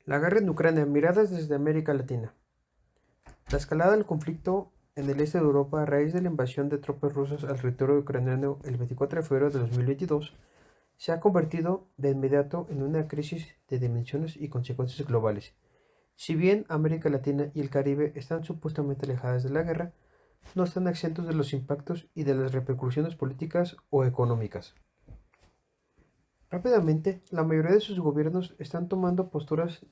La guerra en Ucrania, miradas desde América Latina. La escalada del conflicto en el este de Europa a raíz de la invasión de tropas rusas al territorio ucraniano el 24 de febrero de 2022 se ha convertido de inmediato en una crisis de dimensiones y consecuencias globales. Si bien América Latina y el Caribe están supuestamente alejadas de la guerra, no están exentos de los impactos y de las repercusiones políticas o económicas. Rápidamente, la mayoría de sus gobiernos están tomando posturas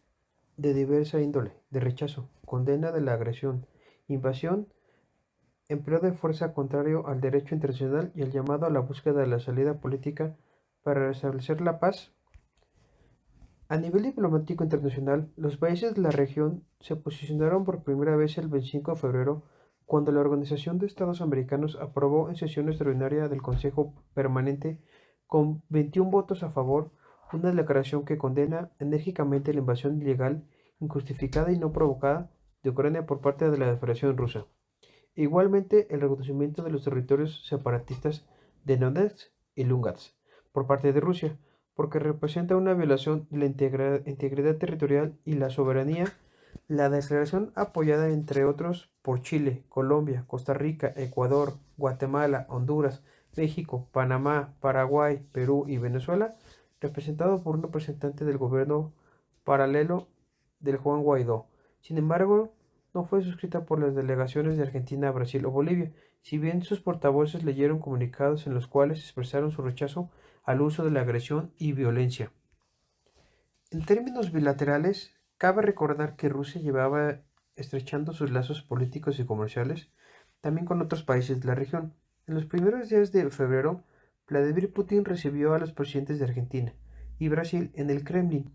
de diversa índole, de rechazo, condena de la agresión, invasión, empleo de fuerza contrario al derecho internacional y el llamado a la búsqueda de la salida política para restablecer la paz. A nivel diplomático internacional, los países de la región se posicionaron por primera vez el 25 de febrero cuando la Organización de Estados Americanos aprobó en sesión extraordinaria del Consejo Permanente con 21 votos a favor una declaración que condena enérgicamente la invasión ilegal, injustificada y no provocada de Ucrania por parte de la Federación Rusa. Igualmente, el reconocimiento de los territorios separatistas de Donetsk y Lugansk por parte de Rusia, porque representa una violación de la integridad territorial y la soberanía. La declaración, apoyada entre otros por Chile, Colombia, Costa Rica, Ecuador, Guatemala, Honduras, México, Panamá, Paraguay, Perú y Venezuela, representado por un representante del gobierno paralelo del Juan Guaidó. Sin embargo, no fue suscrita por las delegaciones de Argentina, Brasil o Bolivia, si bien sus portavoces leyeron comunicados en los cuales expresaron su rechazo al uso de la agresión y violencia. En términos bilaterales, cabe recordar que Rusia llevaba estrechando sus lazos políticos y comerciales también con otros países de la región. En los primeros días de febrero, Vladimir Putin recibió a los presidentes de Argentina y Brasil en el Kremlin,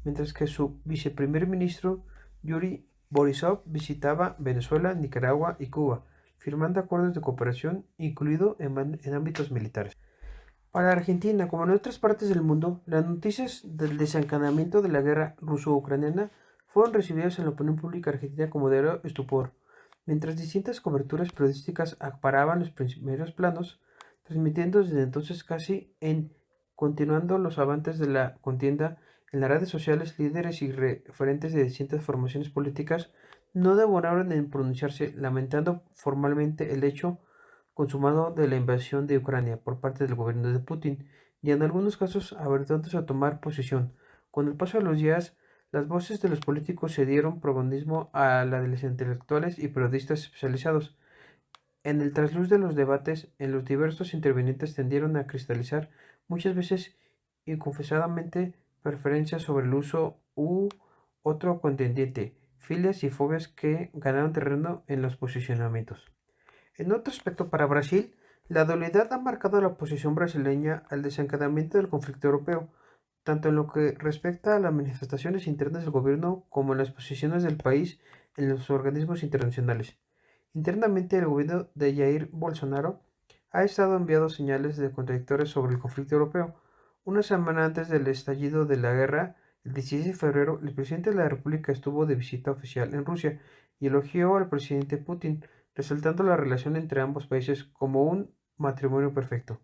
mientras que su viceprimer ministro Yuri Borisov visitaba Venezuela, Nicaragua y Cuba, firmando acuerdos de cooperación, incluido en ámbitos militares. Para Argentina, como en otras partes del mundo, las noticias del desencadenamiento de la guerra ruso-ucraniana fueron recibidas en la opinión pública argentina como de estupor, mientras distintas coberturas periodísticas acaparaban los primeros planos, transmitiendo desde entonces casi en continuando los avances de la contienda en las redes sociales. Líderes y referentes de distintas formaciones políticas no demoraron en pronunciarse, lamentando formalmente el hecho consumado de la invasión de Ucrania por parte del gobierno de Putin y en algunos casos avergonzados a tomar posición. Con el paso de los días, las voces de los políticos se dieron protagonismo a la de los intelectuales y periodistas especializados. En el trasluz de los debates, en los diversos intervinientes tendieron a cristalizar muchas veces inconfesadamente preferencias sobre el uso u otro contendiente, filias y fobias que ganaron terreno en los posicionamientos. En otro aspecto, para Brasil, la dualidad ha marcado la posición brasileña al desencadenamiento del conflicto europeo, tanto en lo que respecta a las manifestaciones internas del gobierno como en las posiciones del país en los organismos internacionales. Internamente, el gobierno de Jair Bolsonaro ha estado enviando señales de contradictorias sobre el conflicto europeo. Una semana antes del estallido de la guerra, el 16 de febrero, el presidente de la República estuvo de visita oficial en Rusia y elogió al presidente Putin, resaltando la relación entre ambos países como un matrimonio perfecto.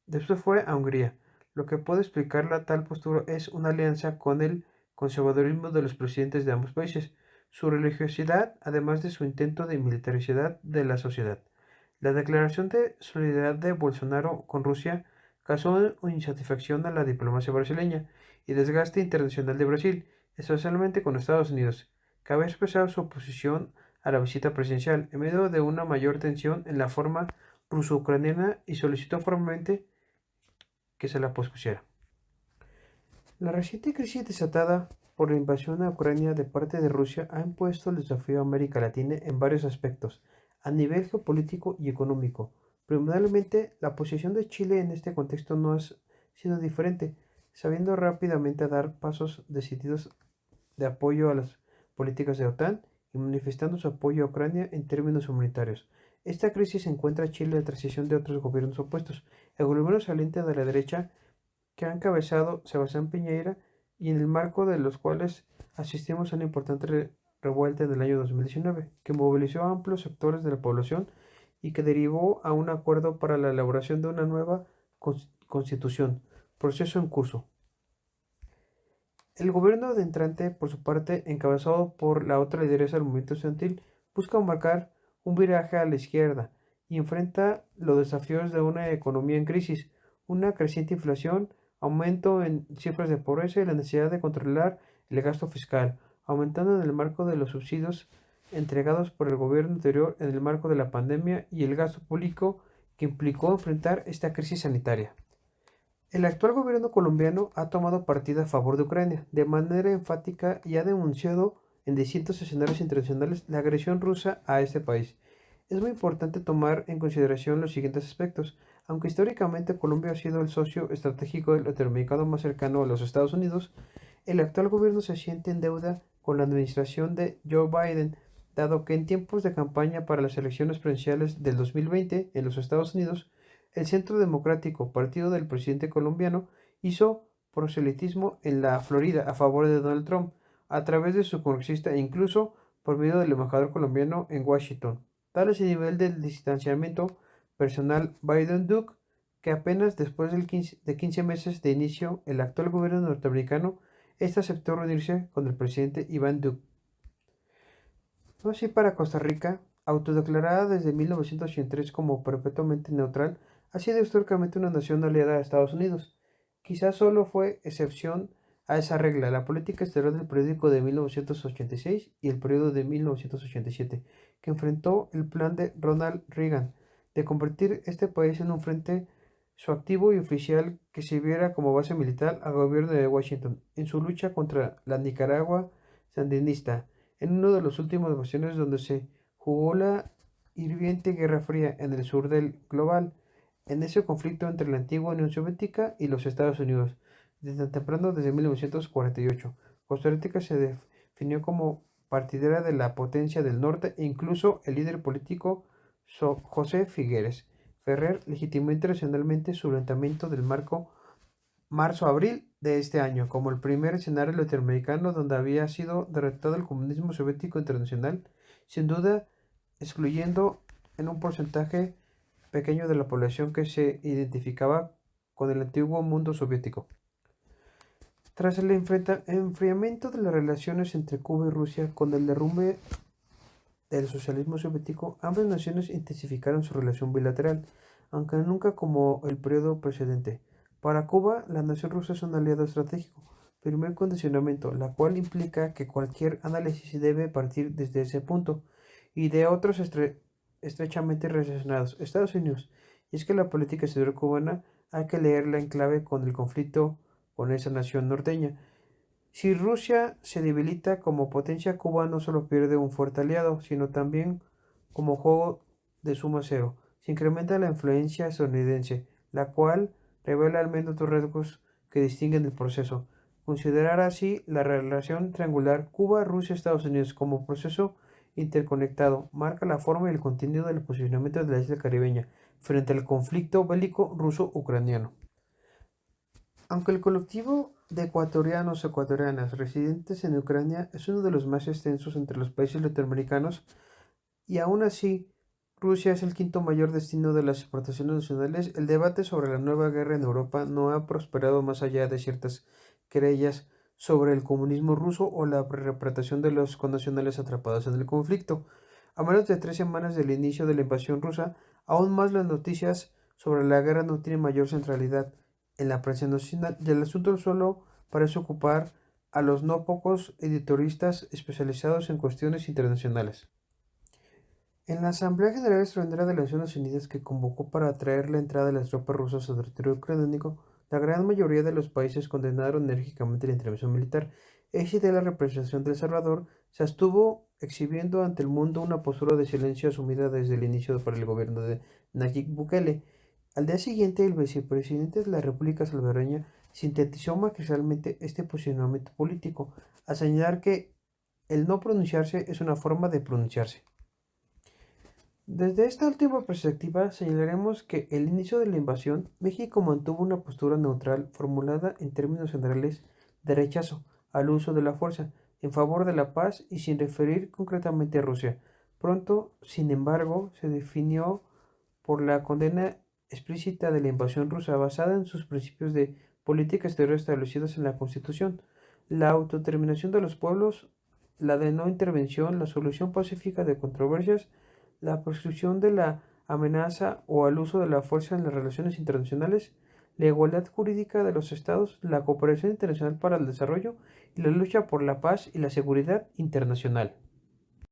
Después fue a Hungría. Lo que puede explicar la tal postura es una alianza con el conservadurismo de los presidentes de ambos países, su religiosidad, además de su intento de militaridad de la sociedad. La declaración de solidaridad de Bolsonaro con Rusia causó insatisfacción a la diplomacia brasileña y desgaste internacional de Brasil, especialmente con Estados Unidos, que había expresado su oposición a la visita presidencial en medio de una mayor tensión en la forma ruso-ucraniana y solicitó formalmente que se la pospusiera. La reciente crisis desatada por la invasión a Ucrania de parte de Rusia ha impuesto el desafío a América Latina en varios aspectos, a nivel geopolítico y económico. Primordialmente, la posición de Chile en este contexto no ha sido diferente, sabiendo rápidamente dar pasos decididos de apoyo a las políticas de OTAN y manifestando su apoyo a Ucrania en términos humanitarios. Esta crisis encuentra a Chile en transición de otros gobiernos opuestos. El gobierno saliente de la derecha que ha encabezado Sebastián Piñera y en el marco de los cuales asistimos a una importante revuelta en el año 2019, que movilizó a amplios sectores de la población y que derivó a un acuerdo para la elaboración de una nueva constitución, proceso en curso. El gobierno de entrante, por su parte, encabezado por la otra lideresa del movimiento estudiantil, busca marcar un viraje a la izquierda y enfrenta los desafíos de una economía en crisis, una creciente inflación, aumento en cifras de pobreza y la necesidad de controlar el gasto fiscal, aumentando en el marco de los subsidios entregados por el gobierno anterior en el marco de la pandemia y el gasto público que implicó enfrentar esta crisis sanitaria. El actual gobierno colombiano ha tomado partido a favor de Ucrania de manera enfática y ha denunciado en distintos escenarios internacionales la agresión rusa a este país. Es muy importante tomar en consideración los siguientes aspectos. Aunque históricamente Colombia ha sido el socio estratégico del latinoamericano más cercano a los Estados Unidos, el actual gobierno se siente en deuda con la administración de Joe Biden, dado que en tiempos de campaña para las elecciones presidenciales del 2020 en los Estados Unidos, el Centro Democrático, partido del presidente colombiano, hizo proselitismo en la Florida a favor de Donald Trump, a través de su congresista e incluso por medio del embajador colombiano en Washington. Tal es el nivel del distanciamiento personal Biden-Duke que apenas después de 15 meses de inicio el actual gobierno norteamericano aceptó reunirse con el presidente Iván Duque. No así para Costa Rica, autodeclarada desde 1983 como perpetuamente neutral, ha sido históricamente una nación aliada a Estados Unidos. Quizás solo fue excepción a esa regla la política exterior del periódico de 1986 y el periodo de 1987, que enfrentó el plan de Ronald Reagan de convertir este país en un frente su activo y oficial que sirviera como base militar al gobierno de Washington en su lucha contra la Nicaragua sandinista, en uno de los últimos ocasiones donde se jugó la hirviente Guerra Fría en el sur del global, en ese conflicto entre la antigua Unión Soviética y los Estados Unidos, desde temprano desde 1948. Costa Rica se definió como partidaria de la potencia del norte e incluso el líder político José Figueres Ferrer legitimó internacionalmente su levantamiento del marzo-abril de este año, como el primer escenario latinoamericano donde había sido derrotado el comunismo soviético internacional, sin duda excluyendo en un porcentaje pequeño de la población que se identificaba con el antiguo mundo soviético. Tras el enfriamiento de las relaciones entre Cuba y Rusia con el derrumbe del socialismo soviético, ambas naciones intensificaron su relación bilateral, aunque nunca como el periodo precedente. Para Cuba, la nación rusa es un aliado estratégico. Primer condicionamiento, la cual implica que cualquier análisis debe partir desde ese punto y de otros estrechamente relacionados, Estados Unidos. Y es que la política exterior cubana hay que leerla en clave con el conflicto con esa nación norteña. Si Rusia se debilita como potencia, Cuba no solo pierde un fuerte aliado, sino también como juego de suma cero. Se incrementa la influencia estadounidense, la cual revela al menos dos rasgos que distinguen el proceso. Considerar así la relación triangular Cuba-Rusia-Estados Unidos como proceso interconectado marca la forma y el contenido del posicionamiento de la isla caribeña frente al conflicto bélico ruso-ucraniano. Aunque el colectivo de ecuatorianos o ecuatorianas residentes en Ucrania es uno de los más extensos entre los países latinoamericanos, y aún así Rusia es el quinto mayor destino de las exportaciones nacionales, el debate sobre la nueva guerra en Europa no ha prosperado más allá de ciertas querellas sobre el comunismo ruso o la reinterpretación de los connacionales atrapados en el conflicto. A menos de 3 semanas del inicio de la invasión rusa, aún más las noticias sobre la guerra no tienen mayor centralidad en la prensa nacional y el asunto solo parece ocupar a los no pocos editoristas especializados en cuestiones internacionales. En la Asamblea General Extraordinaria de las Naciones Unidas que convocó para atraer la entrada de las tropas rusas al territorio ucraniano, la gran mayoría de los países condenaron enérgicamente la intervención militar. Ese de la representación de El Salvador se estuvo exhibiendo ante el mundo una postura de silencio asumida desde el inicio por el gobierno de Nayib Bukele. Al día siguiente, el vicepresidente de la República Salvadoreña sintetizó magistralmente este posicionamiento político, a señalar que el no pronunciarse es una forma de pronunciarse. Desde esta última perspectiva, señalaremos que el inicio de la invasión, México mantuvo una postura neutral formulada en términos generales de rechazo al uso de la fuerza, en favor de la paz y sin referir concretamente a Rusia. Pronto, sin embargo, se definió por la condena explícita de la invasión rusa basada en sus principios de política exterior establecidos en la Constitución. la autodeterminación de los pueblos, la de no intervención, la solución pacífica de controversias, la proscripción de la amenaza o al uso de la fuerza en las relaciones internacionales, la igualdad jurídica de los estados, la cooperación internacional para el desarrollo y la lucha por la paz y la seguridad internacional.